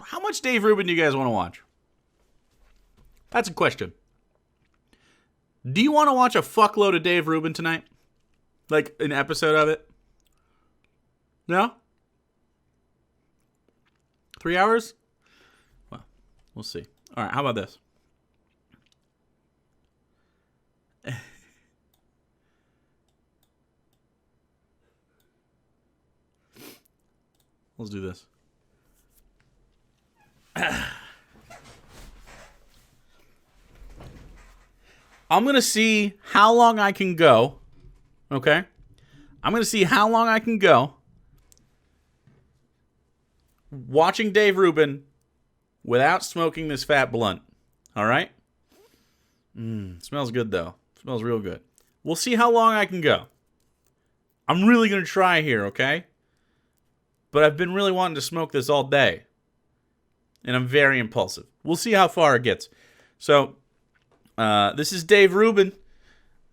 How much Dave Rubin do you guys want to watch? That's a question. Do you want to watch a fuckload of Dave Rubin tonight? Like an episode of it? No? 3 hours? Well, we'll see. All right, how about this? Let's do this. I'm going to see how long I can go. Okay? I'm going to see how long I can go watching Dave Rubin without smoking this fat blunt. All right? Smells good, though. Smells real good. We'll see how long I can go. I'm really going to try here, okay? But I've been really wanting to smoke this all day. And I'm very impulsive. We'll see how far it gets. So, this is Dave Rubin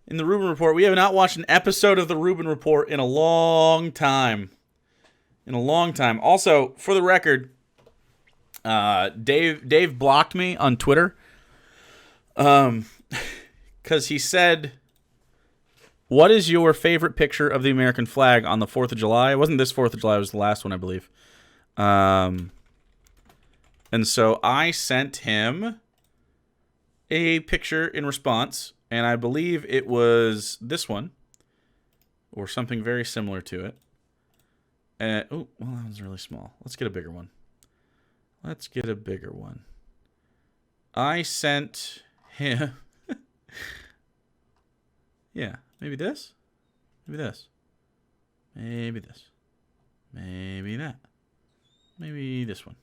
in the Rubin Report. We have not watched an episode of the Rubin Report in a long time. Also, for the record, Dave blocked me on Twitter. Because he said, what is your favorite picture of the American flag on the 4th of July? It wasn't this 4th of July. It was the last one, I believe. And so I sent him a picture in response, and I believe it was this one, or something very similar to it. Oh, well, that was really small. Let's get a bigger one. I sent him... yeah, maybe this? Maybe this. Maybe this. Maybe that. Maybe this one.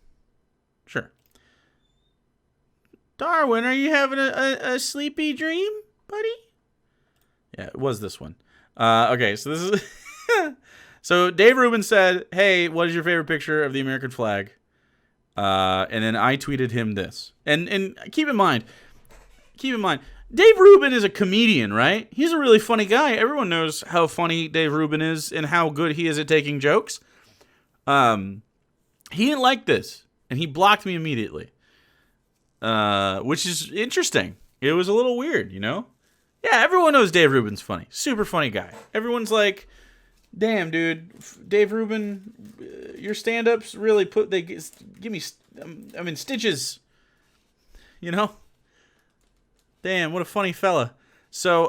Sure. Darwin, are you having a sleepy dream, buddy? Yeah, it was this one. Okay, so this is... So Dave Rubin said, hey, what is your favorite picture of the American flag? And then I tweeted him this. And keep in mind, Dave Rubin is a comedian, right? He's a really funny guy. Everyone knows how funny Dave Rubin is and how good he is at taking jokes. He didn't like this, and he blocked me immediately. Which is interesting. It was a little weird, you know? Yeah, everyone knows Dave Rubin's funny. Super funny guy. Everyone's like, damn, dude, Dave Rubin, your stand-ups really give me, stitches, you know? Damn, what a funny fella. So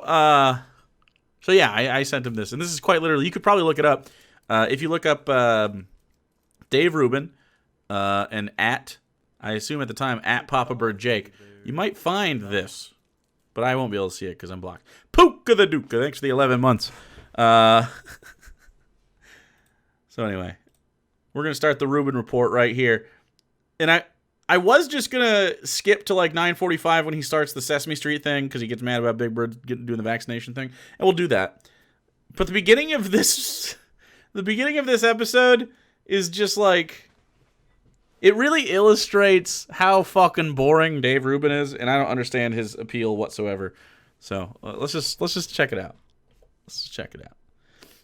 yeah, I sent him this, and this is quite literally, you could probably look it up. If you look up Dave Rubin and I assume at the time, at Papa Bird Jake, you might find this, but I won't be able to see it because I'm blocked. Puka the Duka, thanks for the 11 months. So anyway, we're going to start the Rubin Report right here. And I was just going to skip to like 9:45 when he starts the Sesame Street thing because he gets mad about Big Bird doing the vaccination thing. And we'll do that. But the beginning of this episode is just like, it really illustrates how fucking boring Dave Rubin is, and I don't understand his appeal whatsoever. So let's just check it out.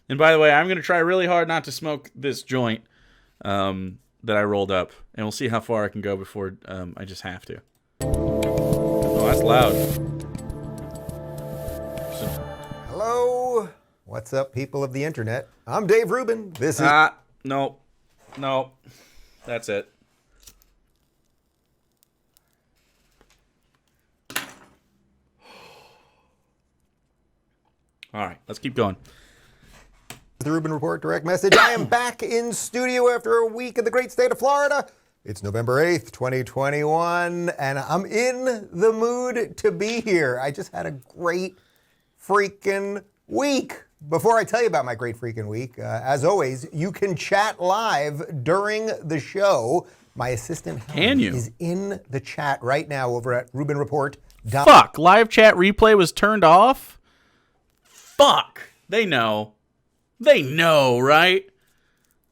And by the way, I'm going to try really hard not to smoke this joint that I rolled up, and we'll see how far I can go before I just have to. Oh, that's loud. Hello. What's up, people of the internet? I'm Dave Rubin. This is... No. That's it. All right, let's keep going. The Rubin Report direct message. I am back in studio after a week in the great state of Florida. It's November 8th, 2021, and I'm in the mood to be here. I just had a great freaking week. Before I tell you about my great freaking week, as always, you can chat live during the show. My assistant Helen is in the chat right now over at RubinReport.com. Fuck, live chat replay was turned off? Fuck, they know, right?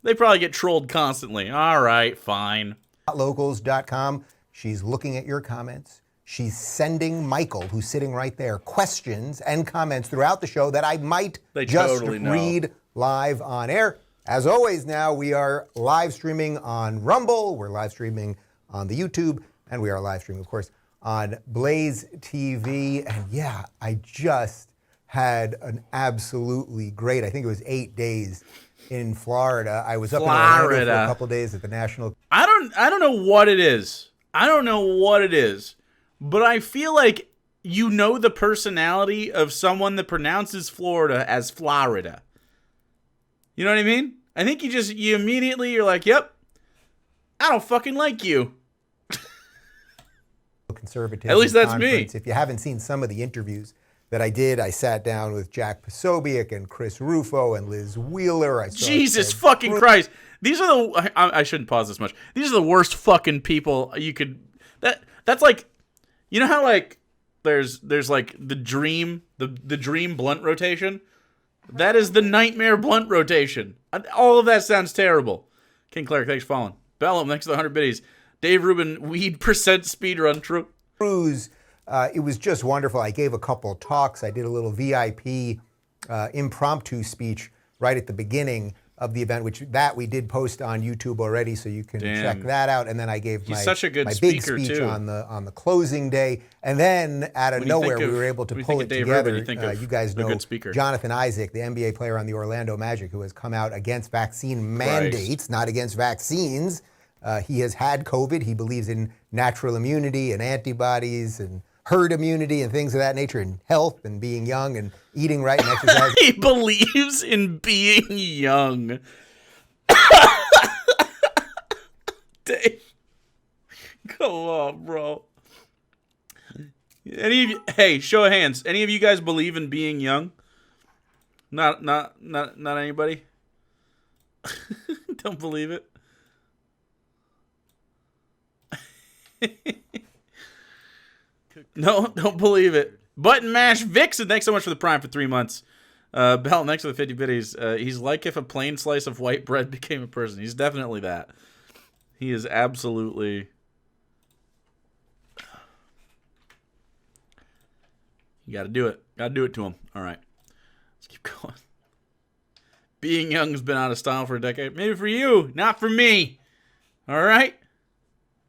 They probably get trolled constantly. All right, fine. Locals.com. She's looking at your comments. She's sending Michael, who's sitting right there, questions and comments throughout the show that I might read live on air. As always now, we are live streaming on Rumble. We're live streaming on the YouTube, and we are live streaming, of course, on Blaze TV. And yeah, I just had an absolutely great, I think it was 8 days in Florida. I was up in Orlando for a couple days at the National. I don't know what it is. I don't know what it is, but I feel like you know the personality of someone that pronounces Florida as Florida. You know what I mean? I think you immediately, you're like, yep, I don't fucking like you. Conservative. At least that's me. If you haven't seen some of the interviews that I did, I sat down with Jack Posobiec and Chris Rufo and Liz Wheeler. Jesus fucking Christ. These are the, I shouldn't pause this much. These are the worst fucking people you could, that's like, you know how like, there's like the dream blunt rotation? That is the nightmare blunt rotation. All of that sounds terrible. King Clark, thanks for following. Bellum, thanks for the 100 biddies. Dave Rubin, weed percent speedrun, true. Cruise, it was just wonderful. I gave a couple talks. I did a little VIP impromptu speech right at the beginning of the event, which we did post on YouTube already, so you can check that out. And then I gave my big speech too. on the closing day. And then out of nowhere, we were able to pull it together. You guys know Jonathan Isaac, the NBA player on the Orlando Magic, who has come out against vaccine mandates, not against vaccines. He has had COVID. He believes in natural immunity and antibodies and herd immunity and things of that nature, and health and being young and eating right and exercising. He believes in being young. Dave, come on, bro. Hey, show of hands. Any of you guys believe in being young? Not anybody. Don't believe it. No, don't believe it. Button Mash Vixen, thanks so much for the Prime for 3 months. Bell, next to the 50 biddies. He's like if a plain slice of white bread became a person. He's definitely that. He is absolutely... You gotta do it. Gotta do it to him. All right. Let's keep going. Being young has been out of style for a decade. Maybe for you, not for me. All right?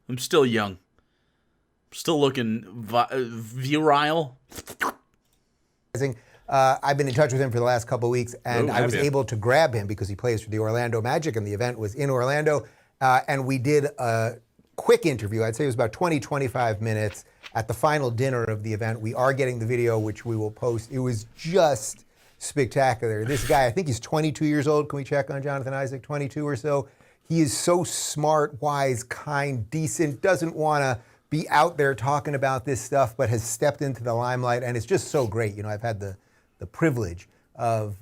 I'm still young. Still looking virile. I've been in touch with him for the last couple of weeks, and I was able to grab him because he plays for the Orlando Magic, and the event was in Orlando. And we did a quick interview. I'd say it was about 20, 25 minutes at the final dinner of the event. We are getting the video, which we will post. It was just spectacular. This guy, I think he's 22 years old. Can we check on Jonathan Isaac? 22 or so. He is so smart, wise, kind, decent, doesn't want to be out there talking about this stuff, but has stepped into the limelight, and it's just so great. You know, I've had the privilege of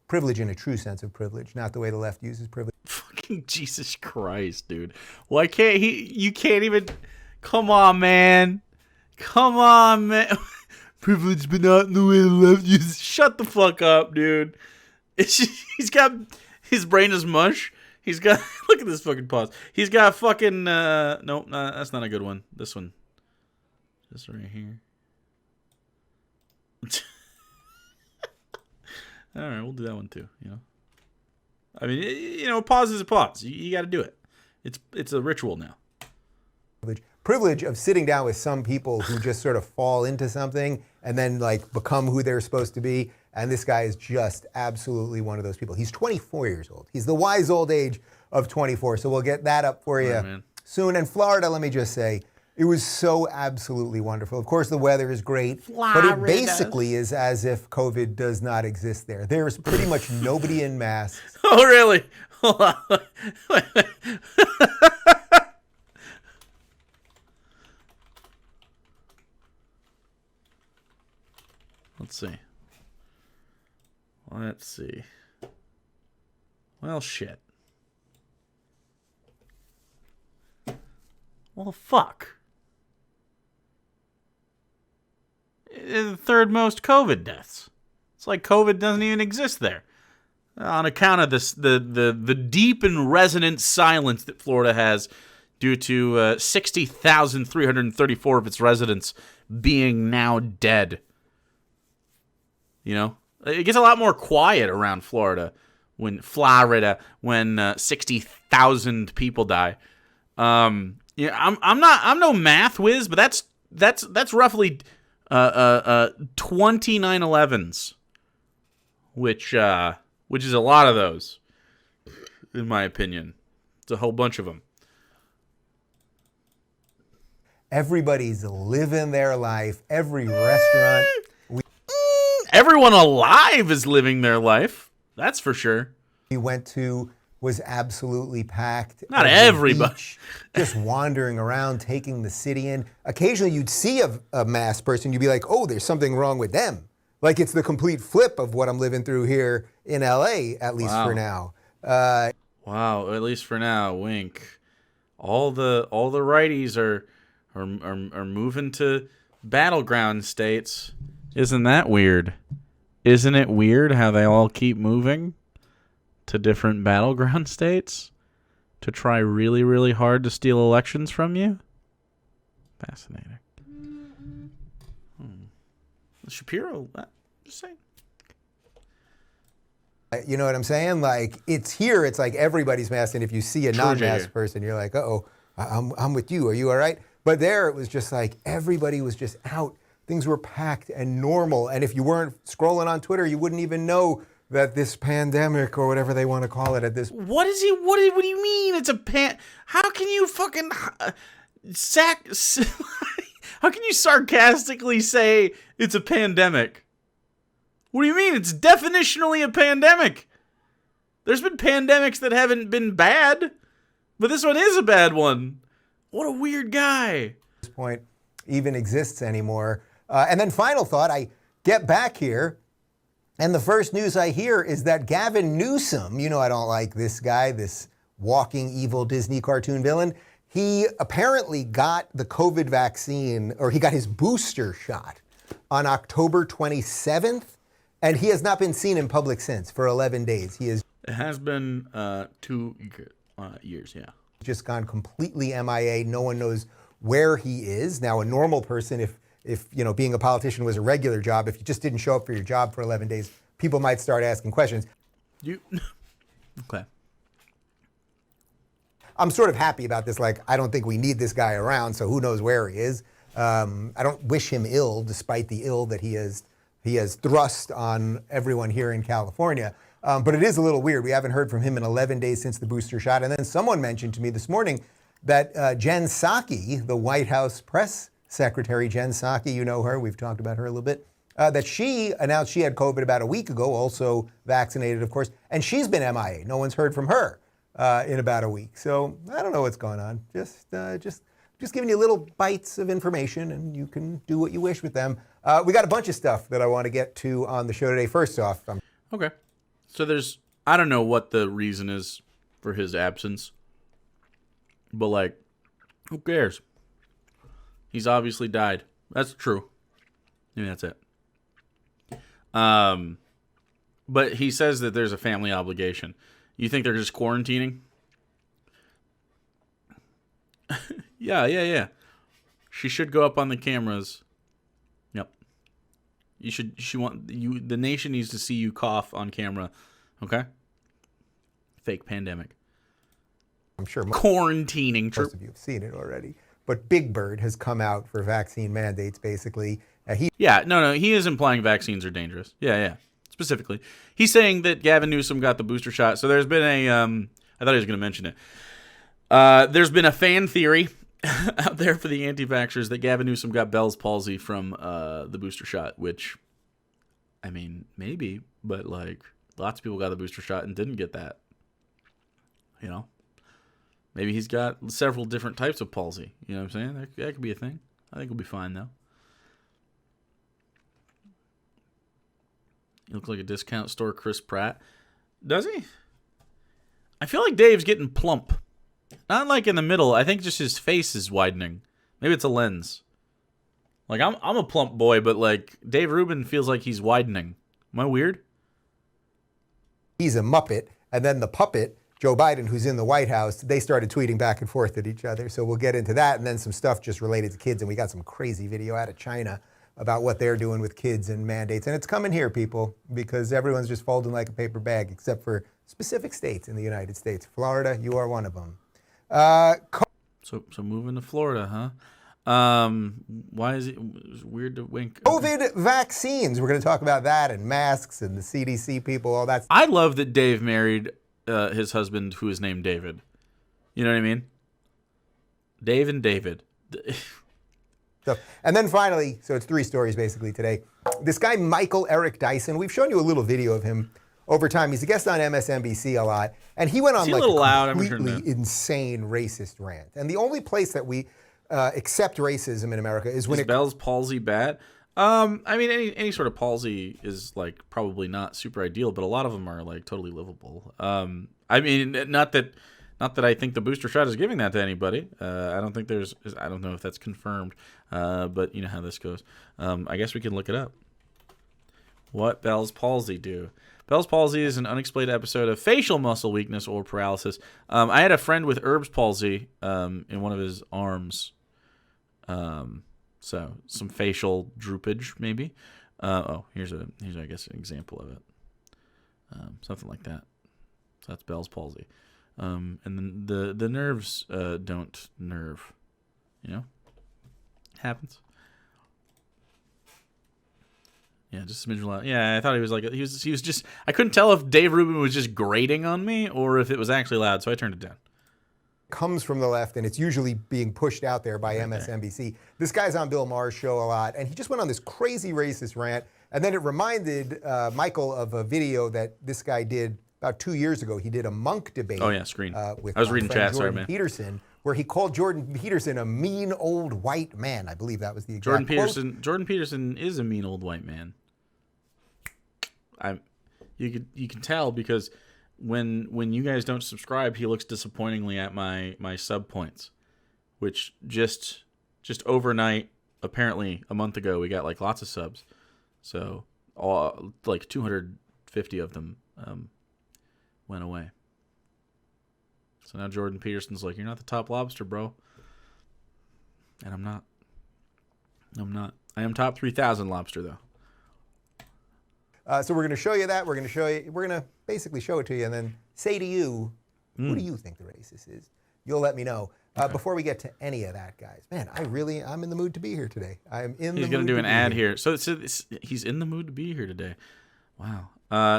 privilege in a true sense of privilege, not the way the left uses privilege. Fucking Jesus Christ, dude! Why can't he? You can't even. Come on, man. Come on, man. Privilege, but not in the way the left uses. Shut the fuck up, dude. It's just, he's got his brain is mush. He's got, look at this fucking pause. He's got fucking, nope, that's not a good one. This one. This right here. All right, we'll do that one too, you know. I mean, you know, pause is a pause. You got to do it. It's a ritual now. Privilege of sitting down with some people who just sort of fall into something and then like become who they're supposed to be. And this guy is just absolutely one of those people. He's 24 years old. He's the wise old age of 24. So we'll get that up for you soon. And Florida, let me just say, it was so absolutely wonderful. Of course, the weather is great, but it basically is as if COVID does not exist there. There's pretty much nobody in masks. Oh, really? Hold on. Let's see. Let's see. Well, shit. Well, fuck. The third most COVID deaths. It's like COVID doesn't even exist there. On account of this, the deep and resonant silence that Florida has due to 60,334 of its residents being now dead. You know? It gets a lot more quiet around Florida when 60,000 people die. Yeah, I'm no math whiz, but that's roughly 20 9/11s, which is a lot of those, in my opinion. It's a whole bunch of them. Everybody's living their life. Every restaurant. Everyone alive is living their life. That's for sure. We went to was absolutely packed. Not everybody. Beach, just wandering around, taking the city in. Occasionally you'd see a masked person, you'd be like, oh, there's something wrong with them. Like it's the complete flip of what I'm living through here in LA, at least for now. Wow, at least for now, wink. All the righties are moving to battleground states. Isn't that weird? Isn't it weird how they all keep moving to different battleground states to try really, really hard to steal elections from you? Fascinating. Shapiro, just saying. You know what I'm saying? Like it's here. It's like everybody's masked, and if you see a non-masked person, you're like, "Uh-oh, I'm with you. Are you all right?" But there, it was just like everybody was just out. Things were packed and normal. And if you weren't scrolling on Twitter, you wouldn't even know that this pandemic or whatever they want to call it at this. What is he? What do you mean? It's a How can you fucking How can you sarcastically say it's a pandemic? What do you mean? It's definitionally a pandemic. There's been pandemics that haven't been bad, but this one is a bad one. What a weird guy. At this point, even exists anymore. And then final thought, I get back here, and the first news I hear is that Gavin Newsom, you know I don't like this guy, this walking evil Disney cartoon villain, he apparently got the COVID vaccine, or he got his booster shot on October 27th, and he has not been seen in public since for 11 days. It has been 2 years, yeah. Just gone completely MIA. No one knows where he is. Now, a normal person, if you know, being a politician was a regular job, if you just didn't show up for your job for 11 days, people might start asking questions. Okay. I'm sort of happy about this. Like, I don't think we need this guy around, so who knows where he is. I don't wish him ill, despite the ill that he has thrust on everyone here in California. But it is a little weird. We haven't heard from him in 11 days since the booster shot. And then someone mentioned to me this morning that Jen Psaki, the White House press secretary, Jen Psaki, you know her, we've talked about her a little bit, that she announced she had COVID about a week ago, also vaccinated, of course, and she's been MIA. No one's heard from her in about a week. So I don't know what's going on. Just giving you little bites of information, and you can do what you wish with them. We got a bunch of stuff that I want to get to on the show today. First off, okay. So I don't know what the reason is for his absence, but like, who cares? He's obviously died. That's true. Maybe that's it. But he says that there's a family obligation. You think they're just quarantining? Yeah. She should go up on the cameras. Yep. The nation needs to see you cough on camera. Okay? Fake pandemic. I'm sure quarantining. Most of you have seen it already. But Big Bird has come out for vaccine mandates, basically. He is implying vaccines are dangerous. Yeah. Specifically. He's saying that Gavin Newsom got the booster shot. So there's been I thought he was going to mention it. There's been a fan theory out there for the anti-vaxxers that Gavin Newsom got Bell's palsy from the booster shot, which, I mean, maybe, but like lots of people got the booster shot and didn't get that. You know? Maybe he's got several different types of palsy. You know what I'm saying? That could be a thing. I think he'll be fine, though. He looks like a discount store Chris Pratt. Does he? I feel like Dave's getting plump. Not like in the middle. I think just his face is widening. Maybe it's a lens. Like, I'm a plump boy, but like Dave Rubin feels like he's widening. Am I weird? He's a Muppet, and then the puppet, Joe Biden, who's in the White House, they started tweeting back and forth at each other. So we'll get into that, and then some stuff just related to kids. And we got some crazy video out of China about what they're doing with kids and mandates. And it's coming here, people, because everyone's just folding like a paper bag, except for specific states in the United States. Florida, you are one of them. So moving to Florida, huh? Why is it weird to wink? COVID vaccines. We're going to talk about that and masks and the CDC people, all that. I love that Dave married his husband, who is named David. You know what I mean? Dave and David. Stuff. And then finally, so it's 3 stories basically today. This guy, Michael Eric Dyson, we've shown you a little video of him over time. He's a guest on MSNBC a lot. And he went on like a completely insane racist rant. And the only place that we accept racism in America is when Bell's palsy bad? I mean, any sort of palsy is like probably not super ideal, but a lot of them are like totally livable. I mean, not that I think the booster shot is giving that to anybody. I don't think I don't know if that's confirmed, but you know how this goes. I guess we can look it up. What Bell's palsy do? Bell's palsy is an unexplained episode of facial muscle weakness or paralysis. I had a friend with Erb's palsy in one of his arms. So some facial droopage, maybe. Here's I guess an example of it. Something like that. So that's Bell's palsy. And then the nerves don't nerve. You know? Happens. Yeah, just a smidge loud. Yeah, I thought he was like he was just. I couldn't tell if Dave Rubin was just grating on me or if it was actually loud, so I turned it down. Comes from the left, and it's usually being pushed out there by MSNBC. This guy's on Bill Maher's show a lot, and he just went on this crazy racist rant, and then it reminded Michael of a video that this guy did about 2 years ago. He did a monk debate. Oh yeah, screen. With I was reading chat. Jordan Sorry, man. Peterson, where he called Jordan Peterson a mean old white man. I believe that was the exact quote. Jordan Peterson is a mean old white man. You can tell because when you guys don't subscribe, he looks disappointingly at my sub points, which just overnight, apparently a month ago, we got like lots of subs, so all like 250 of them went away. So now Jordan Peterson's like, you're not the top lobster, bro, and I'm not. I am top 3,000 lobster though. So we're going to show you that. We're going to basically show it to you and then say to you, who do you think the racist is? You'll let me know. Before we get to any of that, guys. Man, I'm in the mood to be here today. He's going to do an ad here. So he's in the mood to be here today. Wow.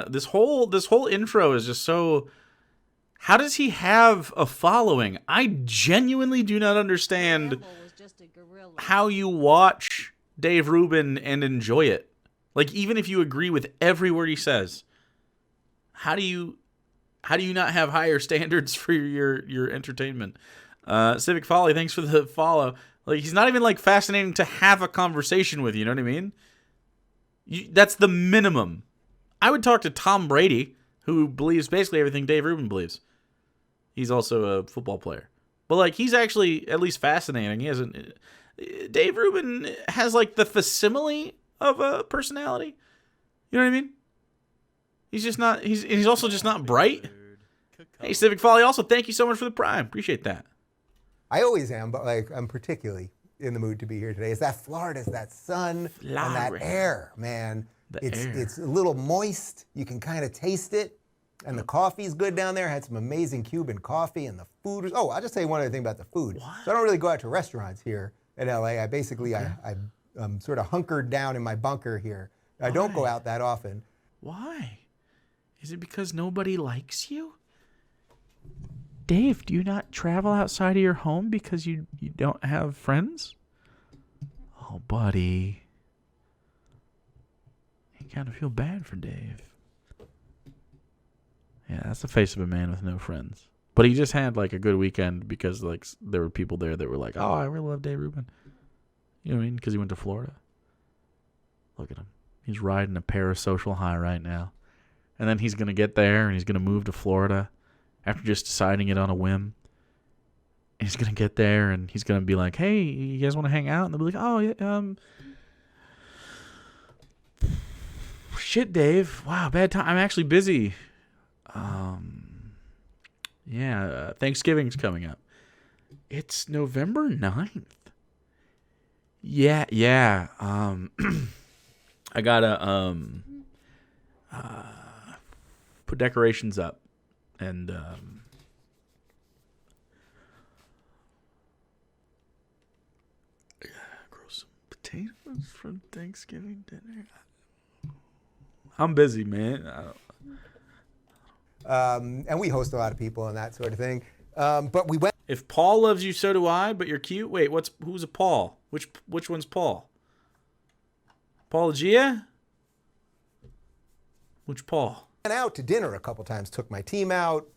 This whole intro is just so... How does he have a following? I genuinely do not understand how you watch Dave Rubin and enjoy it. Like, even if you agree with every word he says, how do you not have higher standards for your entertainment? Civic Folly, thanks for the follow. Like, he's not even like fascinating to have a conversation with. You know what I mean? That's the minimum. I would talk to Tom Brady, who believes basically everything Dave Rubin believes. He's also a football player, but like he's actually at least fascinating. He hasn't. Dave Rubin has like the facsimile of a personality. You know what I mean? He's just not. He's also just not bright. Hey, Civic Folly. Also, thank you so much for the Prime. Appreciate that. I always am, but like I'm particularly in the mood to be here today. It's that Florida, it's that sun and that air, man. It's a little moist. You can kind of taste it, and the coffee's good down there. I had some amazing Cuban coffee, and the food. I'll just tell you one other thing about the food. What? So I don't really go out to restaurants here in LA. I basically I'm sort of hunkered down in my bunker here. I don't go out that often. Why? Is it because nobody likes you? Dave, do you not travel outside of your home because you don't have friends? Oh, buddy. You kind of feel bad for Dave. Yeah, that's the face of a man with no friends. But he just had like a good weekend because like there were people there that were like, oh, I really love Dave Rubin. You know what I mean? Because he went to Florida. Look at him. He's riding a parasocial high right now. And then he's going to get there and he's going to move to Florida after just deciding it on a whim. And he's going to get there and he's going to be like, hey, you guys want to hang out? And they'll be like, oh, yeah, shit, Dave. Wow, bad time. I'm actually busy. Thanksgiving's coming up. It's November 9th. Yeah. I gotta put decorations up, and Potatoes from Thanksgiving dinner. I'm busy, man. And we host a lot of people and that sort of thing. But we went. If Paul loves you, so do I. But you're cute. Wait, who's a Paul? Which one's Paul? Paul Gia? Which Paul? Went out to dinner a couple times. Took my team out.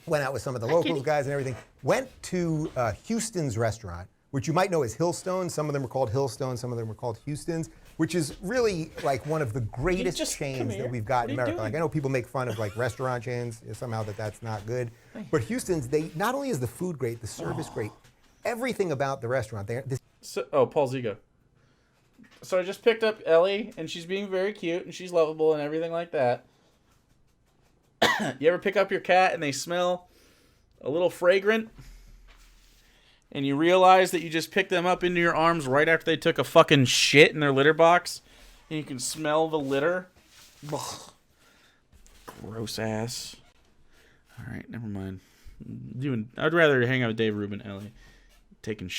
Went out with some of the locals guys and everything. Went to Houston's restaurant, which you might know as Hillstone. Some of them are called Hillstone. Some of them are called Houston's, which is really like one of the greatest chains that we've got in America. Like I know people make fun of like restaurant chains somehow that's not good, but Houston's, they not only is the food great, the service great, everything about the restaurant there. Paul Zigo. So I just picked up Ellie, and she's being very cute, and she's lovable and everything like that. You ever pick up your cat and they smell a little fragrant? And you realize that you just picked them up into your arms right after they took a fucking shit in their litter box? And you can smell the litter? Ugh. Gross ass. Alright, never mind. I'd rather hang out with Dave Rubin, Ellie. Taking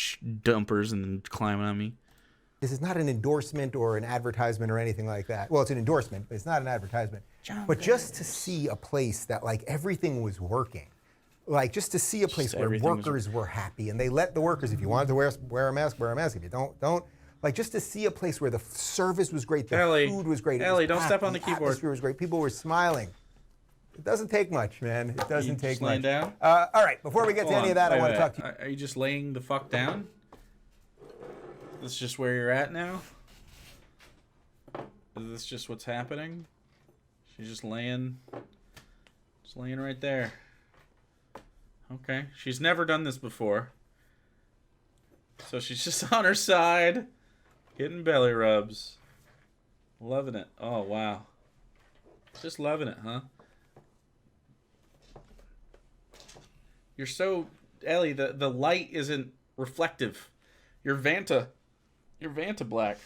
dumpers and then climbing on me. This is not an endorsement or an advertisement or anything like that. Well, it's an endorsement, but it's not an advertisement. But just to see a place that like everything was working, like just to see a place where workers were happy and they let the workers, if you wanted to wear a mask, wear a mask. If you don't. Like just to see a place where the service was great, the food was great. Ellie, don't step on the keyboard. The atmosphere was great. People were smiling. It doesn't take much, man. It doesn't take much. Laying down? All right, before we get to any of that, I want to talk to you. Are you just laying the fuck down? This is just where you're at now? Is this just what's happening? She's just laying right there. Okay. She's never done this before. So she's just on her side, getting belly rubs. Loving it. Oh, wow. Just loving it, huh? You're so... Ellie, the light isn't reflective. You're Vanta black.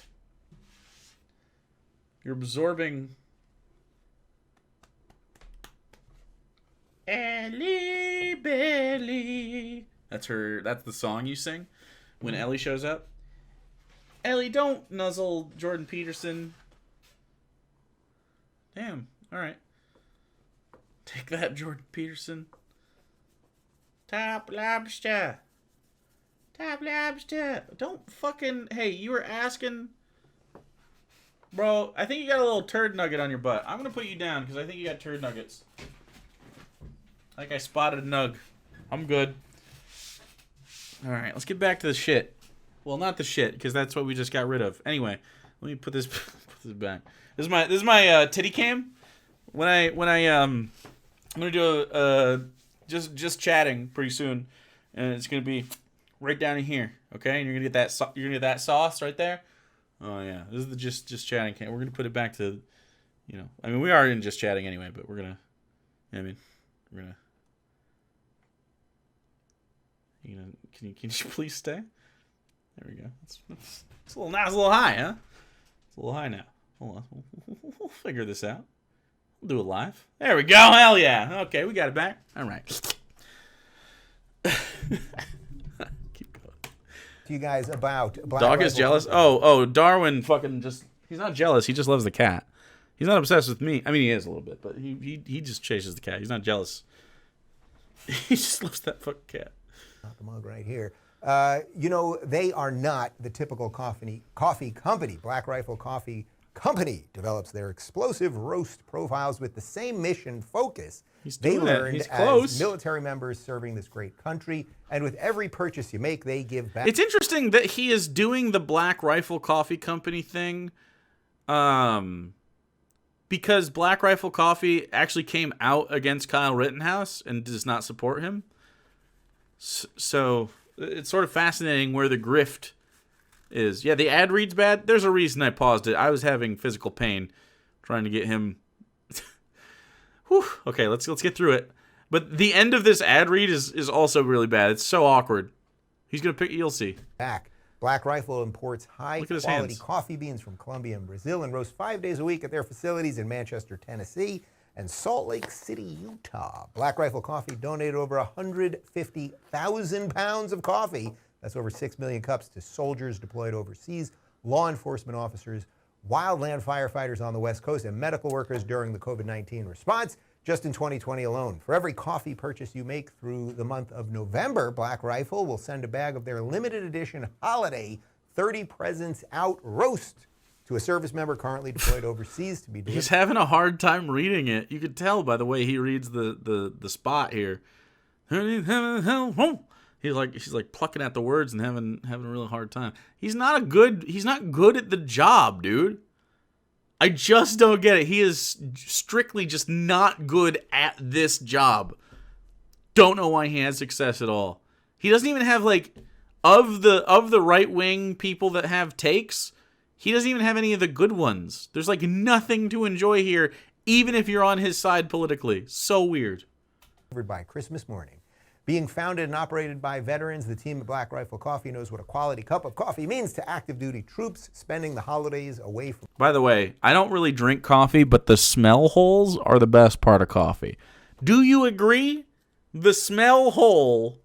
You're absorbing... Ellie Belly. That's the song you sing when Ellie shows up. Ellie, don't nuzzle Jordan Peterson. Damn. Alright. Take that, Jordan Peterson. Top lobster. Top lobster. Don't fucking... Hey, you were asking... Bro, I think you got a little turd nugget on your butt. I'm going to put you down because I think you got turd nuggets. Like I spotted a nug. I'm good. Alright, let's get back to the shit. Well, not the shit, because that's what we just got rid of. Anyway, let me put this back. This is my titty cam. When I'm gonna do a just chatting pretty soon, and it's gonna be right down in here, okay? And you're gonna get that sauce right there. Oh yeah, this is the just chatting cam. We're gonna put it back to, I mean we are in just chatting anyway, but we're gonna, we're gonna. Can you please stay? There we go. It's a little high, huh? It's a little high now. Hold on. We'll figure this out. We'll do it live. There we go. Hell yeah. Okay, we got it back. All right. Keep going. To you guys about Black Dog is jealous. Oh, Darwin fucking just. He's not jealous. He just loves the cat. He's not obsessed with me. I mean, he is a little bit, but he just chases the cat. He's not jealous. He just loves that fucking cat. Not the mug right here. They are not the typical coffee company. Black Rifle Coffee Company develops their explosive roast profiles with the same mission focus they learned as military members serving this great country. And with every purchase you make, they give back. It's interesting that he is doing the Black Rifle Coffee Company thing, because Black Rifle Coffee actually came out against Kyle Rittenhouse and does not support him. So it's sort of fascinating where the grift is. Yeah, the ad reads bad. There's a reason I paused it. I was having physical pain trying to get him. Whew. Okay, let's get through it. But the end of this ad read is also really bad. It's so awkward. He's gonna pick. You'll see. Back. Black Rifle imports high-quality coffee beans from Colombia and Brazil and roasts 5 days a week at their facilities in Manchester, Tennessee, and Salt Lake City, Utah. Black Rifle Coffee donated over 150,000 pounds of coffee. That's over 6 million cups to soldiers deployed overseas law enforcement officers, wildland firefighters on the West Coast, and medical workers during the COVID-19 response. Just in 2020 alone, for every coffee purchase you make through the month of November, Black Rifle will send a bag of their limited edition holiday 30 Presents Out roast to a service member currently deployed overseas to be delivered. He's having a hard time reading it. You could tell by the way he reads the spot here. He's like plucking at the words and having a really hard time. He's not good at the job, dude. I just don't get it. He is strictly just not good at this job. Don't know why he has success at all. He doesn't even have like of the right wing people that have takes. He doesn't even have any of the good ones. There's like nothing to enjoy here, even if you're on his side politically. So weird. By Christmas morning. Being founded and operated by veterans, the team at Black Rifle Coffee knows what a quality cup of coffee means to active duty troops spending the holidays away from. By the way, I don't really drink coffee, but the smell holes are the best part of coffee. Do you agree? The smell hole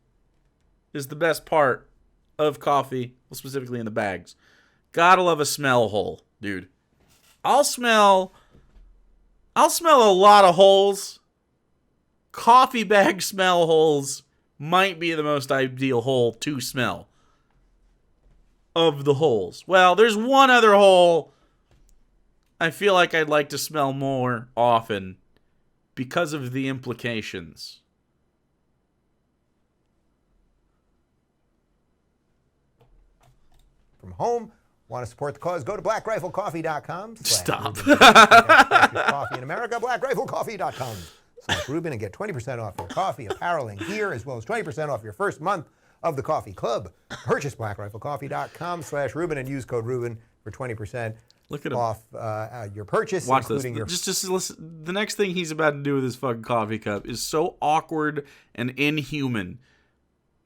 is the best part of coffee, specifically in the bags. Gotta love a smell hole, dude. I'll smell a lot of holes. Coffee bag smell holes might be the most ideal hole to smell of the holes. Well, there's one other hole I feel like I'd like to smell more often because of the implications. From home, want to support the cause? Go to blackriflecoffee.com. Stop. Coffee in America, blackriflecoffee.com. Rubin and get 20% off your coffee, apparel, and gear, as well as 20% off your first month of the Coffee Club. Purchase blackriflecoffee.com/Rubin and use code Rubin for 20% off your purchase. Watch this. Just listen. The next thing he's about to do with his fucking coffee cup is so awkward and inhuman.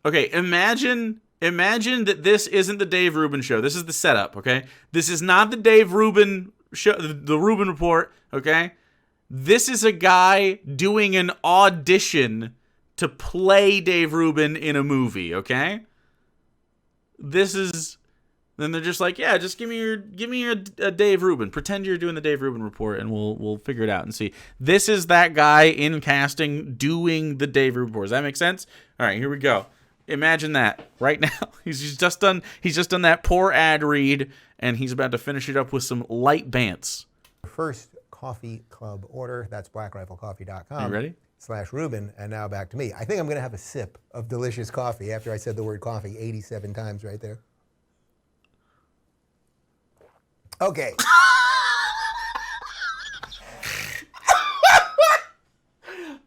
Okay, imagine that this isn't the Dave Rubin show. This is the setup, okay? This is not the Dave Rubin show, the Rubin Report, okay? This is a guy doing an audition to play Dave Rubin in a movie, okay? Then they're just like, yeah, just give me your Dave Rubin. Pretend you're doing the Dave Rubin Report, and we'll figure it out and see. This is that guy in casting doing the Dave Rubin Report. Does that make sense? All right, here we go. Imagine that right now. He's just done that poor ad read, and he's about to finish it up with some light bants. First Coffee Club order. That's blackriflecoffee.com. You ready? /Rubin. And now back to me. I think I'm going to have a sip of delicious coffee after I said the word coffee 87 times right there. Okay.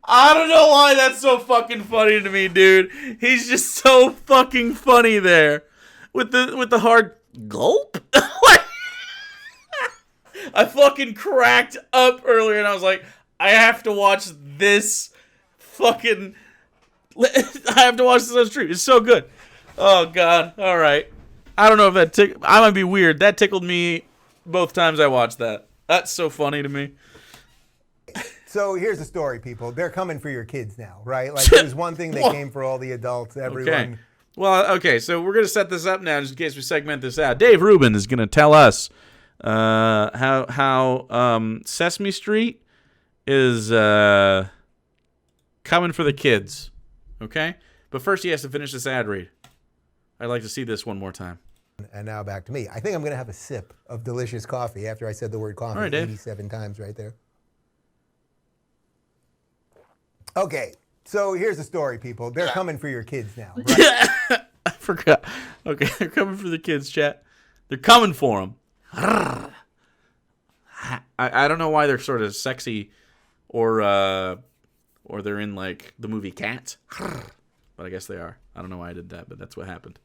I don't know why that's so fucking funny to me, dude. He's just so fucking funny there with the hard gulp. I fucking cracked up earlier, and I was like, I have to watch this fucking... I have to watch this on stream. It's so good. Oh, God. All right. I don't know if that I might be weird. That tickled me both times I watched that. That's so funny to me. So here's the story, people. They're coming for your kids now, right? Like, it was one thing they came for all the adults, everyone... Okay. Well, okay, so we're going to set this up now just in case we segment this out. Dave Rubin is going to tell us how Sesame Street is coming for the kids, okay? But first he has to finish this ad read. I'd like to see this one more time. And now back to me. I think I'm going to have a sip of delicious coffee after I said the word coffee 87 times right there. Okay, so here's the story, people. They're coming for your kids now, right? I forgot. Okay, they're coming for the kids, chat. They're coming for them. I don't know why they're sort of sexy or they're in like the movie Cats, but I guess they are. I don't know why I did that, but that's what happened.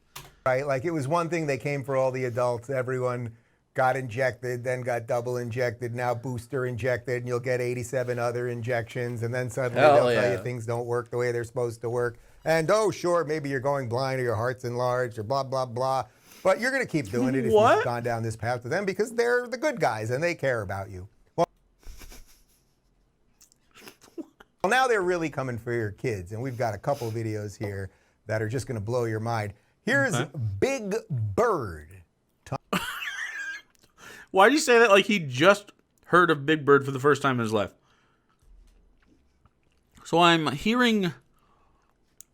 Right, like it was one thing they came for all the adults. Everyone got injected, then got double injected, now booster injected, and you'll get 87 other injections, and then suddenly they'll tell you things don't work the way they're supposed to work. And oh, sure, maybe you're going blind or your heart's enlarged or blah, blah, blah. But you're going to keep doing it if you've gone down this path with them because they're the good guys and they care about you. Well, now they're really coming for your kids, and we've got a couple videos here that are just going to blow your mind. Here's Big Bird. Why'd you say that like he just heard of Big Bird for the first time in his life? So I'm hearing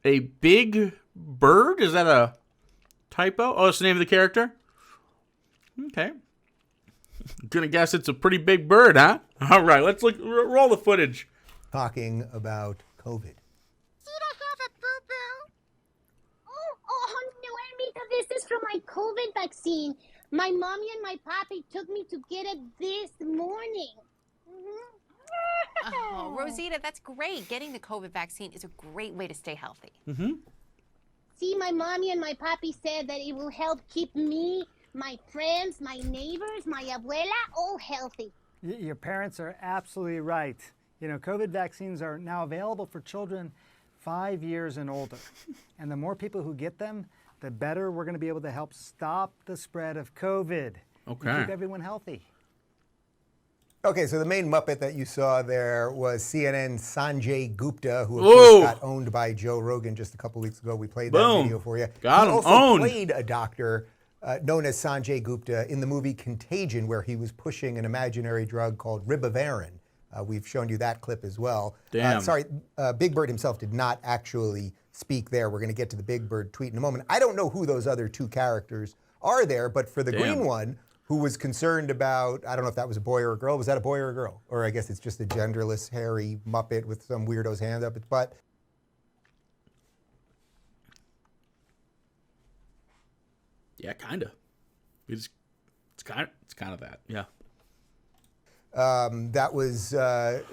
a big bird? Is that a typo? Oh, it's the name of the character? Okay. Gonna guess it's a pretty big bird, huh? All right, let's roll the footage. Talking about COVID. Did I have a boo-boo? Oh, no, Amita, this is from my COVID vaccine. My mommy and my papi took me to get it this morning. Oh, Rosita, that's great. Getting the COVID vaccine is a great way to stay healthy. See, my mommy and my papi said that it will help keep me, my friends, my neighbors, my abuela, all healthy. Your parents are absolutely right. You know, COVID vaccines are now available for children 5 years and older. And the more people who get them, the better we're going to be able to help stop the spread of COVID. Okay. And keep everyone healthy. Okay, so the main Muppet that you saw there was CNN's Sanjay Gupta, who of Whoa. course got owned by Joe Rogan just a couple weeks ago. We played that Boom. video for you. Got he him also owned. played a doctor known as Sanjay Gupta in the movie Contagion, where he was pushing an imaginary drug called ribavirin. We've shown you that clip as well. Damn. Sorry, Big Bird himself did not actually speak there. We're going to get to the Big Bird tweet in a moment. I don't know who those other two characters are there, but for the green one, who was concerned about, I don't know if that was a boy or a girl. Was that a boy or a girl? Or I guess it's just a genderless, hairy Muppet with some weirdo's hand up its butt. Yeah, kind of. It's kind of that. Yeah. That was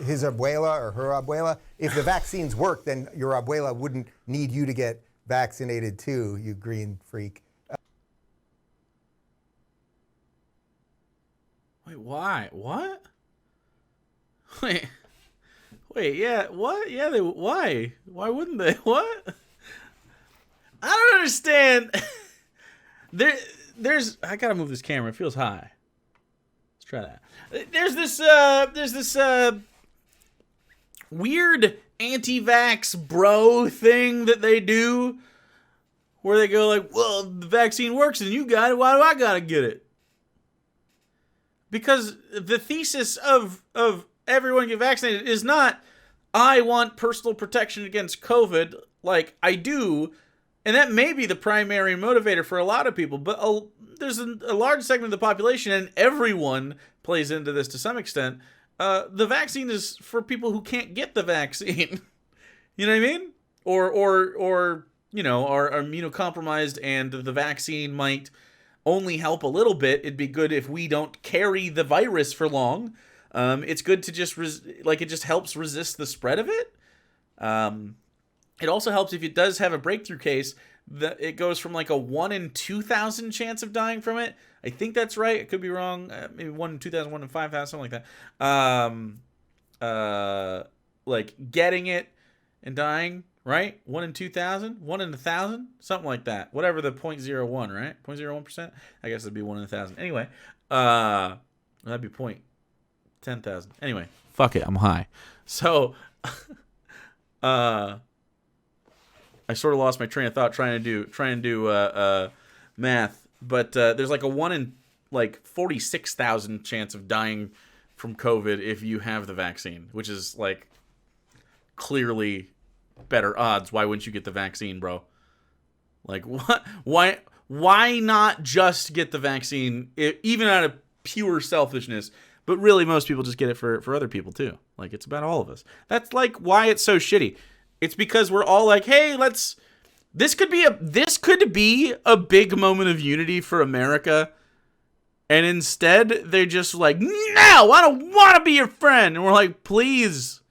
his abuela or her abuela. If the vaccines work, then your abuela wouldn't need you to get vaccinated too, you green freak. Wait, why? What? Wait, yeah, what? Yeah, why? Why wouldn't they? What? I don't understand. There's, I gotta move this camera. It feels high. Let's try that. There's this weird anti-vax bro thing that they do where they go like, well, the vaccine works and you got it. Why do I gotta get it? Because the thesis of everyone get vaccinated is not, I want personal protection against COVID, like I do, and that may be the primary motivator for a lot of people, but there's a large segment of the population, and everyone plays into this to some extent. The vaccine is for people who can't get the vaccine. You know what I mean? Or you know, are immunocompromised, and the vaccine might only help a little bit. It'd be good if we don't carry the virus for long. It's good to just, it just helps resist the spread of it. It also helps if it does have a breakthrough case, that it goes from like a 1 in 2,000 chance of dying from it. I think that's right. It could be wrong. Maybe 1 in 2,000, 1 in 5,000, something like that. Like getting it and dying, right? 1 in 2,000, 1 in 1,000, something like that. Whatever the 0.01, right? 0.01%. I guess it'd be 1 in 1,000. Anyway, that'd be 10,000. Anyway, fuck it. I'm high. So, I sort of lost my train of thought trying to do math, but there's like a 1 in like 46,000 chance of dying from COVID if you have the vaccine, which is like clearly better odds. Why wouldn't you get the vaccine, bro? Like, what? Why not just get the vaccine, even out of pure selfishness? But really, most people just get it for other people too. Like, it's about all of us. That's like why it's so shitty. It's because we're all like, hey, this could be a big moment of unity for America. And instead, they're just like, no, I don't want to be your friend. And we're like, please,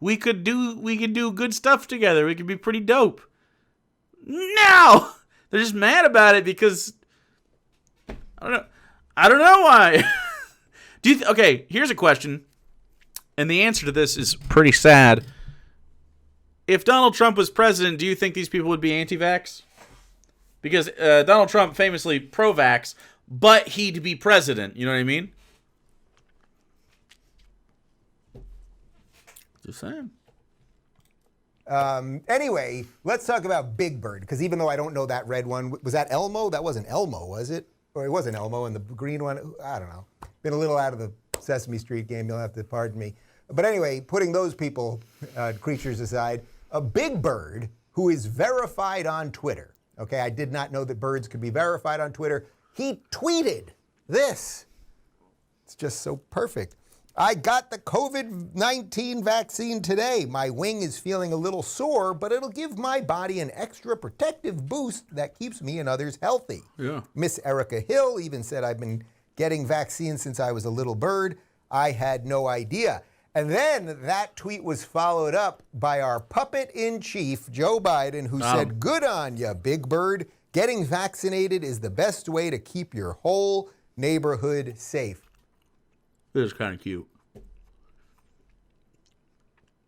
we could do good stuff together. We could be pretty dope. No, they're just mad about it because I don't know why. Okay, here's a question. And the answer to this is pretty sad. If Donald Trump was president, do you think these people would be anti-vax? Because Donald Trump famously pro-vax, but he'd be president. You know what I mean? Just saying. Anyway, let's talk about Big Bird, because even though I don't know that red one, was that Elmo? That wasn't Elmo, was it? or it wasn't Elmo, and the green one, I don't know. Been a little out of the Sesame Street game, you'll have to pardon me. But anyway, putting those creatures aside, a Big Bird who is verified on Twitter. Okay, I did not know that birds could be verified on Twitter. He tweeted this. It's just so perfect. I got the COVID-19 vaccine today. My wing is feeling a little sore, but it'll give my body an extra protective boost that keeps me and others healthy. Yeah. Miss Erica Hill even said, I've been getting vaccines since I was a little bird. I had no idea. And then that tweet was followed up by our puppet-in-chief, Joe Biden, who said, good on ya, Big Bird. Getting vaccinated is the best way to keep your whole neighborhood safe. This is kind of cute.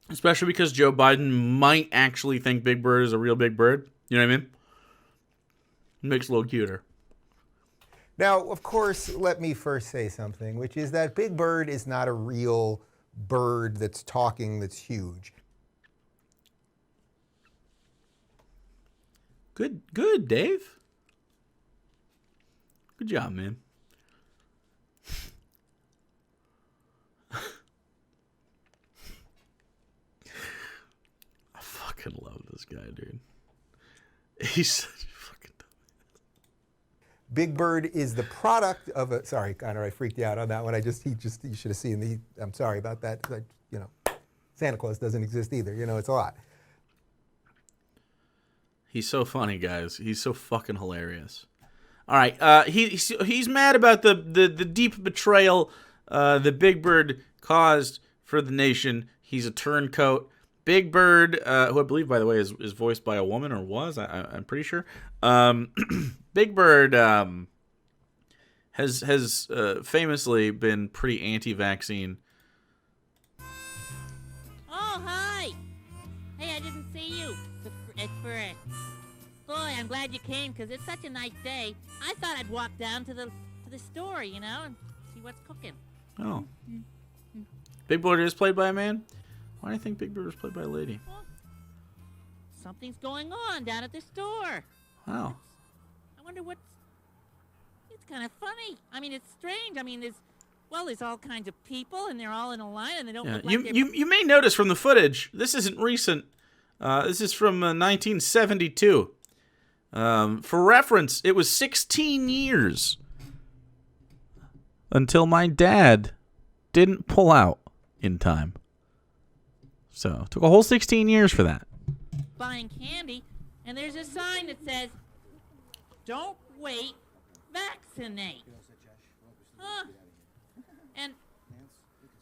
Especially because Joe Biden might actually think Big Bird is a real big bird. You know what I mean? It makes it a little cuter. Now, of course, let me first say something, which is that Big Bird is not a real bird that's talking that's huge. Good, Dave. Good job, man. I fucking love this guy, dude. He's such a fucking dumb. Big Bird is the product of a. Sorry, Connor, I freaked you out on that one. You should have seen the. I'm sorry about that. Santa Claus doesn't exist either. It's a lot. He's so funny, guys. He's so fucking hilarious. All right, he's mad about the deep betrayal that Big Bird caused for the nation. He's a turncoat. Big Bird, who I believe, by the way, is voiced by a woman, or was, I'm pretty sure. Big Bird has famously been pretty anti-vaccine. Oh, hi. Hey, I didn't see you at first. Boy, I'm glad you came, because it's such a nice day. I thought I'd walk down to the store, and see what's cooking. Oh. Big Bird is played by a man? Why do you think Big Bird was played by a lady? Well, something's going on down at the store. Wow. I wonder what's... It's kind of funny. I mean, it's strange. I mean, there's all kinds of people, and they're all in a line, and they don't look like they're... You may notice from the footage, this isn't recent. This is from 1972. For reference, it was 16 years until my dad didn't pull out in time. So, it took a whole 16 years for that. Buying candy, and there's a sign that says, "Don't wait, vaccinate." Huh. And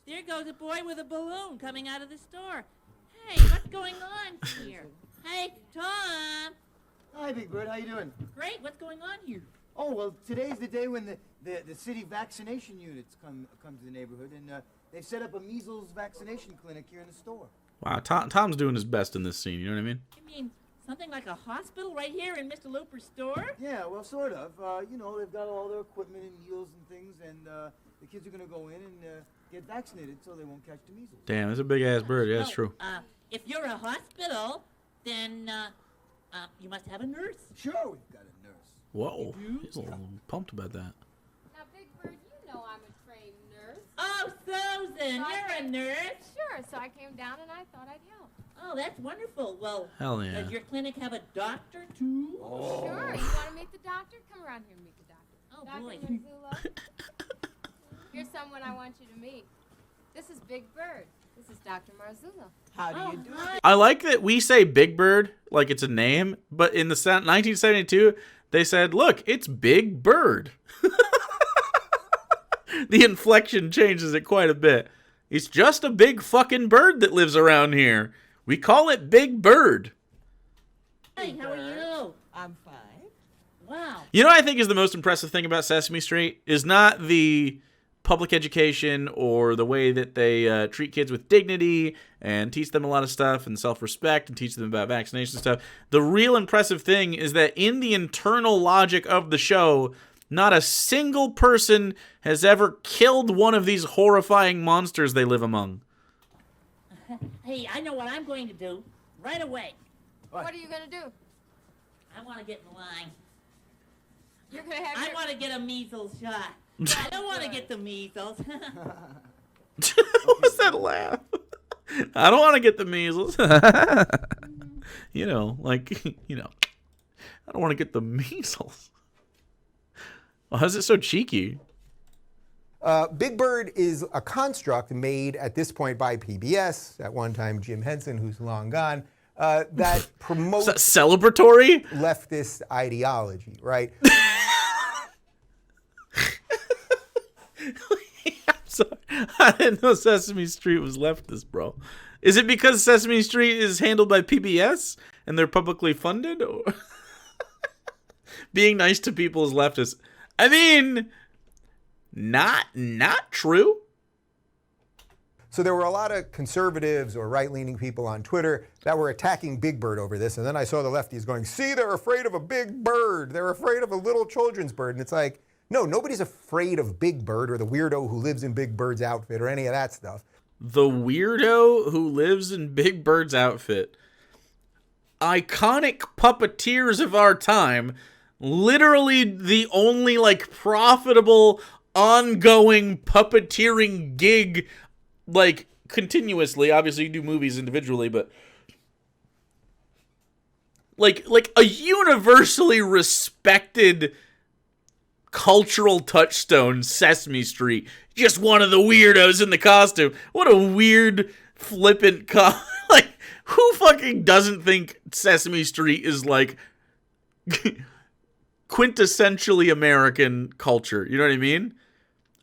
there goes a boy with a balloon coming out of the store. Hey, what's going on here? Hey, Tom. Hi, Big Bird. How you doing? Great. What's going on here? Oh, well, today's the day when the city vaccination units come to the neighborhood, and they've set up a measles vaccination clinic here in the store. Wow, Tom's doing his best in this scene, you know what I mean? You mean something like a hospital right here in Mr. Looper's store? Yeah, well, sort of. They've got all their equipment and needles and things, and the kids are going to go in and get vaccinated so they won't catch the measles. Damn, that's a big-ass bird. Yeah, that's true. If you're a hospital, then you must have a nurse. Sure, we've got a nurse. Whoa, he's a little pumped about that. Now, Big Bird, you know I'm a trained nurse. Oh, Susan, you're a nurse. Sure, so I came down and I thought I'd help. Oh, that's wonderful. Well, hell yeah. Does your clinic have a doctor, too? Oh. Sure, you want to meet the doctor? Come around here and meet the doctor. Oh, Dr. boy. Marzullo, here's someone I want you to meet. This is Big Bird. This is Dr. Marzullo. How do you do it? I like that we say Big Bird like it's a name, but in the 1972, they said, look, it's Big Bird. The inflection changes it quite a bit. It's just a big fucking bird that lives around here. We call it Big Bird. Hey, how are you? I'm fine. Wow. You know what I think is the most impressive thing about Sesame Street is not the public education or the way that they treat kids with dignity and teach them a lot of stuff and self-respect and teach them about vaccination stuff. The real impressive thing is that in the internal logic of the show, not a single person has ever killed one of these horrifying monsters they live among. Hey, I know what I'm going to do right away. What are you going to do? I want to get in line. You're gonna have I your... want to get a measles shot. I don't want to get the measles. What was that laugh? I don't want to get the measles. You know, like, you know, I don't want to get the measles. Well, how's it so cheeky? Big Bird is a construct made at this point by PBS, at one time Jim Henson, who's long gone, that promotes Is that celebratory? leftist ideology, right? I'm sorry. I didn't know Sesame Street was leftist, bro. Is it because Sesame Street is handled by PBS and they're publicly funded? Or being nice to people is leftist? I mean, not true. So there were a lot of conservatives or right-leaning people on Twitter that were attacking Big Bird over this. And then I saw the lefties going, see, they're afraid of a big bird. They're afraid of a little children's bird. And it's like, no, nobody's afraid of Big Bird or the weirdo who lives in Big Bird's outfit or any of that stuff. The weirdo who lives in Big Bird's outfit. Iconic puppeteers of our time. Literally the only, like, profitable, ongoing puppeteering gig, like, continuously. Obviously, you do movies individually, but like a universally respected cultural touchstone, Sesame Street. Just one of the weirdos in the costume. What a weird, flippant like, who fucking doesn't think Sesame Street is, like, quintessentially American culture? You know what I mean?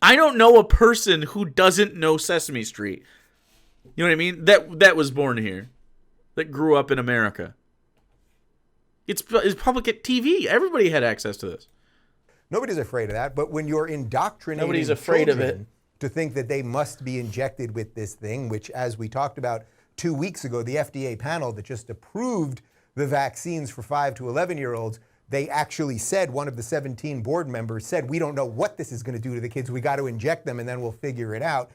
I don't know a person who doesn't know Sesame Street. You know what I mean? That was born here. That grew up in America. It's public at TV. Everybody had access to this. Nobody's afraid of that, but when you're indoctrinating Nobody's afraid of it. children to think that they must be injected with this thing, which, as we talked about 2 weeks ago, the FDA panel that just approved the vaccines for 5 to 11-year-olds, they actually said, one of the 17 board members said, we don't know what this is going to do to the kids. We got to inject them and then we'll figure it out.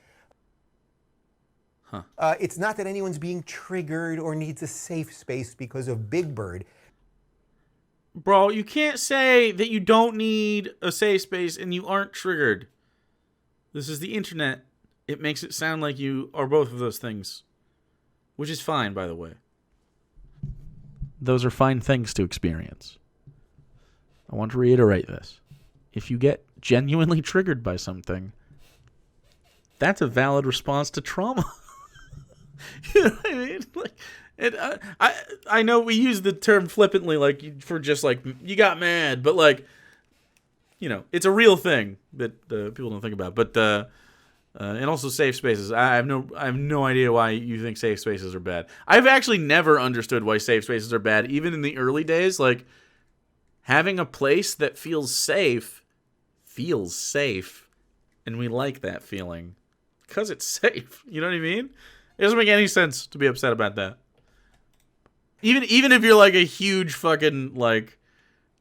Huh. It's not that anyone's being triggered or needs a safe space because of Big Bird. Bro, you can't say that you don't need a safe space and you aren't triggered. This is the internet. It makes it sound like you are both of those things. Which is fine, by the way. Those are fine things to experience. I want to reiterate this. If you get genuinely triggered by something, that's a valid response to trauma. You know what I mean? Like, I know we use the term flippantly, like, for just, like, you got mad, but, like, you know, it's a real thing that people don't think about. But and also safe spaces. I have no idea why you think safe spaces are bad. I've actually never understood why safe spaces are bad, even in the early days. Like, having a place that feels safe, and we like that feeling because it's safe. You know what I mean? It doesn't make any sense to be upset about that. Even if you're, like, a huge fucking, like,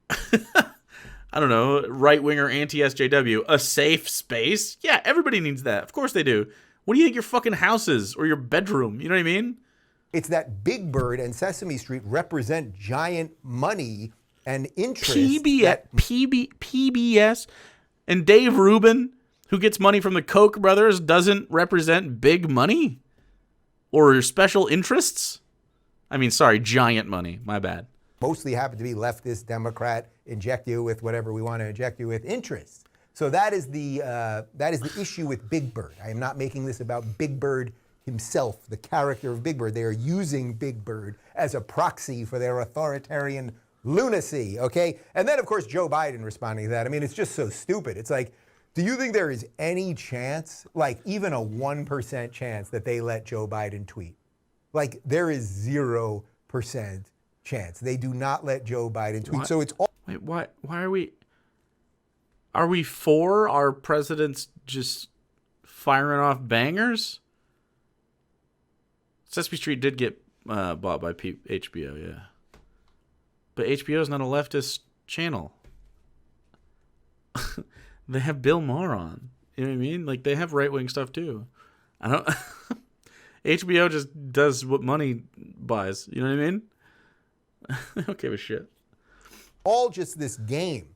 I don't know, right-winger anti-SJW, a safe space? Yeah, everybody needs that. Of course they do. What do you think your fucking house is or your bedroom? You know what I mean? It's that Big Bird and Sesame Street represent giant money and interest. PBS and Dave Rubin, who gets money from the Koch brothers, doesn't represent big money? Or special interests? I mean, sorry, giant money. My bad. Mostly happen to be leftist, Democrat, inject you with whatever we want to inject you with, interests. So that is the issue with Big Bird. I am not making this about Big Bird himself, the character of Big Bird. They are using Big Bird as a proxy for their authoritarian lunacy, okay? And then, of course, Joe Biden responding to that. I mean, it's just so stupid. It's like, do you think there is any chance, like even a 1% chance, that they let Joe Biden tweet? Like, there is 0% chance. They do not let Joe Biden tweet. What? So it's all... Wait, why are we... Are we for our presidents just firing off bangers? Sesame Street did get bought by HBO, yeah. But HBO is not a leftist channel. They have Bill Maher on. You know what I mean? Like, they have right-wing stuff, too. I don't... HBO just does what money buys. You know what I mean? I don't give a shit. all just this game.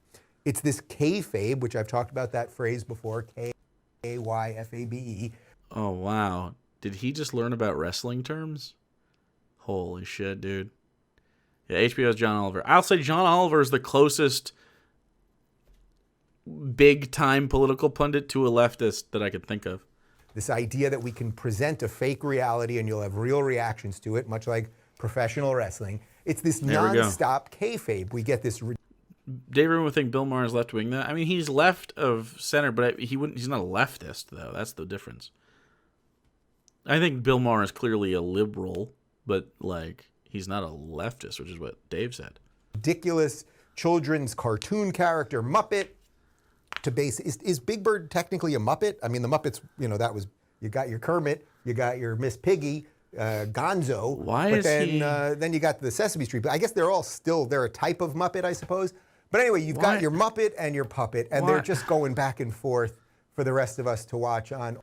It's this kayfabe, which I've talked about that phrase before, K-A-Y-F-A-B-E. Oh, wow. Did he just learn about wrestling terms? Holy shit, dude. Yeah, HBO's John Oliver. I'll say John Oliver is the closest big-time political pundit to a leftist that I could think of. This idea that we can present a fake reality and you'll have real reactions to it, much like professional wrestling. It's this nonstop kayfabe. We get this... Dave Rubin would think Bill Maher is left-wing. I mean, he's left of center, but he's not a leftist, though. That's the difference. I think Bill Maher is clearly a liberal, but, like, he's not a leftist, which is what Dave said. Ridiculous children's cartoon character, Muppet, to base... Is Big Bird technically a Muppet? I mean, the Muppets, you know, that was... You got your Kermit, you got your Miss Piggy, Gonzo. Why but is then, he... then you got the Sesame Street. But I guess they're all still... They're a type of Muppet, I suppose. But anyway, you've got your Muppet and your puppet, and they're just going back and forth for the rest of us to watch on.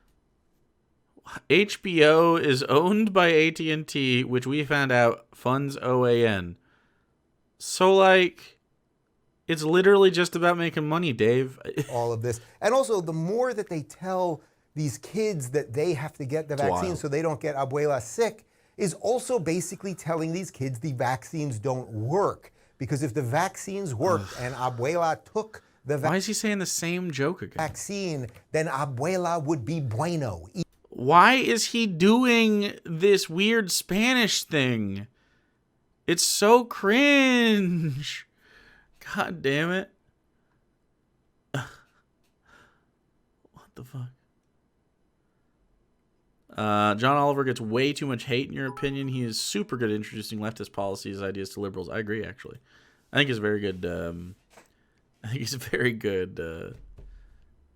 HBO is owned by AT&T, which we found out funds OAN. So, like, it's literally just about making money, Dave. All of this. And also, the more that they tell these kids that they have to get the vaccine so they don't get abuela sick, is also basically telling these kids the vaccines don't work. Because if the vaccines worked and abuela took the Why is he saying the same joke again? Vaccine, then abuela would be bueno. Why is he doing this weird Spanish thing? It's so cringe. God damn it. What the fuck? John Oliver gets way too much hate, in your opinion. He is super good at introducing leftist policies, ideas to liberals. I agree, actually. I think he's a very good. I think he's a very good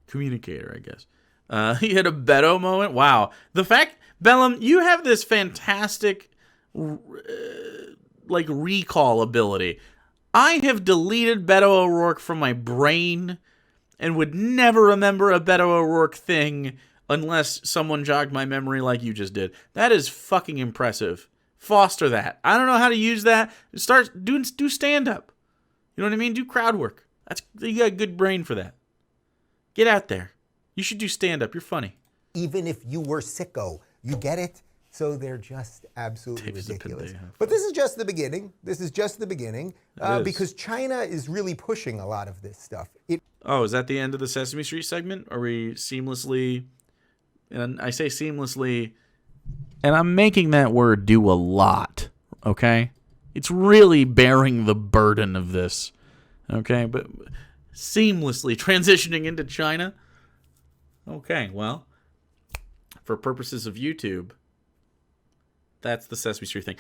communicator, I guess. He had a Beto moment. Wow, the fact, Bellum, you have this fantastic, like, recall ability. I have deleted Beto O'Rourke from my brain, and would never remember a Beto O'Rourke thing unless someone jogged my memory like you just did. That is fucking impressive. Foster that. I don't know how to use that. Do stand-up. You know what I mean? Do crowd work. You got a good brain for that. Get out there. You should do stand-up. You're funny. Even if you were sicko. You get it? So they're just absolutely ridiculous. But this is just the beginning. This is just the beginning. Because China is really pushing a lot of this stuff. Oh, is that the end of the Sesame Street segment? Are we seamlessly... And I say seamlessly, and I'm making that word do a lot, okay? It's really bearing the burden of this, okay? But seamlessly transitioning into China? Okay, well, for purposes of YouTube, that's the Sesame Street thing.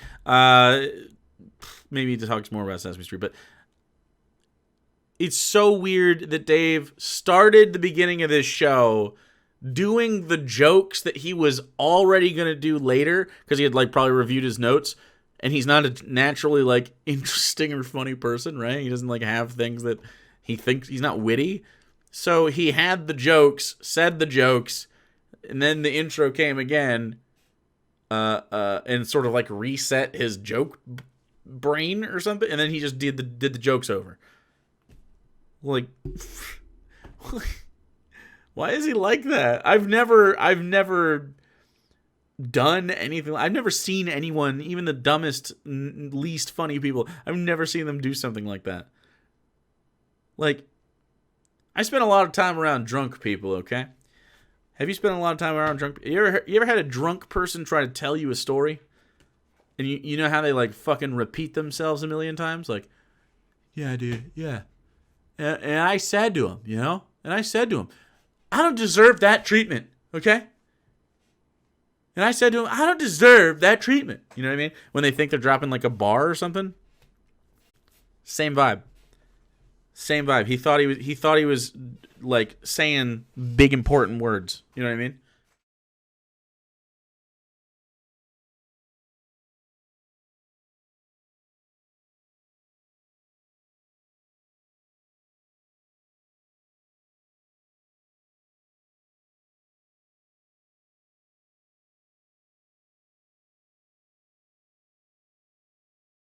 Maybe to talk more about Sesame Street, but it's so weird that Dave started the beginning of this show doing the jokes that he was already going to do later because he had, like, probably reviewed his notes, and he's not a naturally, like, interesting or funny person, right? He doesn't, like, have things that he thinks, he's not witty. So he had the jokes, said the jokes, and then the intro came again, and sort of, like, reset his joke brain or something, and then he just did the jokes over. Like... Why is he like that? I've never done anything. I've never seen anyone, even the dumbest, least funny people, I've never seen them do something like that. Like, I spend a lot of time around drunk people, okay? Have you spent a lot of time around drunk people? You ever had a drunk person try to tell you a story? And you know how they, like, fucking repeat themselves a million times? Like, yeah, dude, yeah. And I said to him, you know? I don't deserve that treatment, okay? And I said to him, I don't deserve that treatment. You know what I mean? When they think they're dropping, like, a bar or something. Same vibe. He thought he was like saying big important words. You know what I mean?